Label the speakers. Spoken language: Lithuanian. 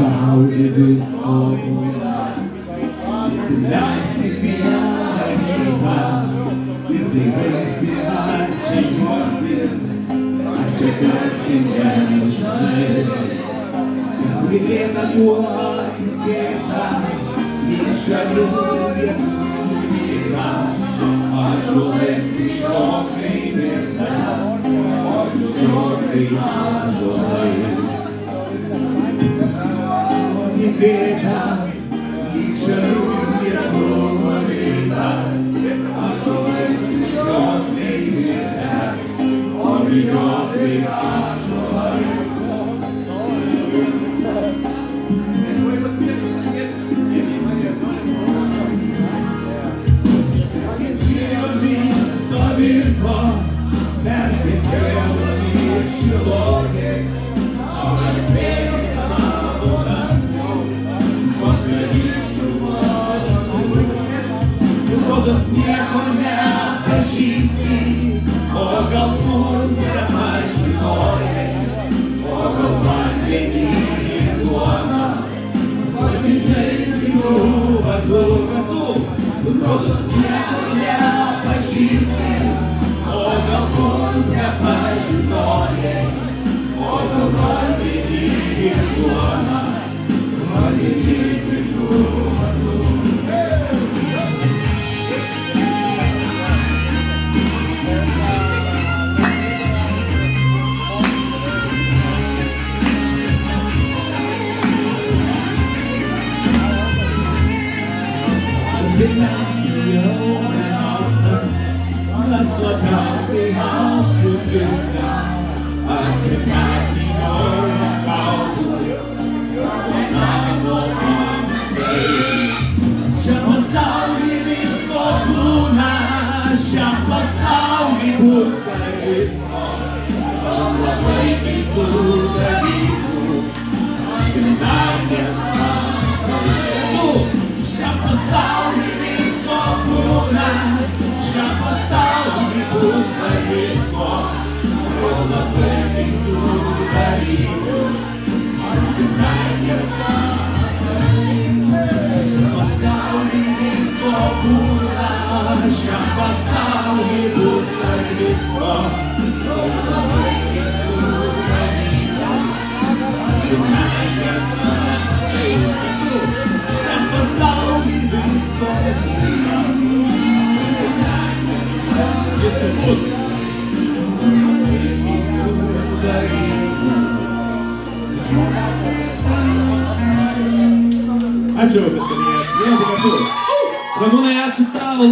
Speaker 1: Pasauly visko būna, atsilenkti gyvenimą ir daivaisi čia juoktis, čia karti nežinai. Kas mylėta tuo tikėta, iš šalių vietų yra, ąžuolais jokai virta, o jokais ąžuolai. Tikėta, iš šalių vietų yra, ąžuolais jokai virta, o jokais ąžuolai. Pavirko, pertekėlusi ir šilokė, saulės vėjai savo rankų, vakarykščių valandų. Rodos nieko nepažįsti, o galbūt nepažinojai, o gal vandenį ir duoną, vadinai kitų vardų kartu. Rodos nieko nepažįsti, o galbūt nepažinojai, o gal vandenį ir duoną, vandenį kitų vardų. Kas labiausiai auksų trisa, atsikartinio kautų, planavo pamatai. Šiam pasauly visko būna, šiam pasauly bus dar visko, labai keistų dalykų, atsimerkęs matai. Šiam pasauly visko būna, šiam pasauly bus dar visko, labai keistų dalykų, atsimerkęs matai. Pasauly visko būna, šiam pasauly bus dar visko, labai keistų dalykų, atsimerkęs matai. Šiam pasauly visko būna, visko bus. Ačiū, kad kalbėjot. Ramūnai, ačiū tau.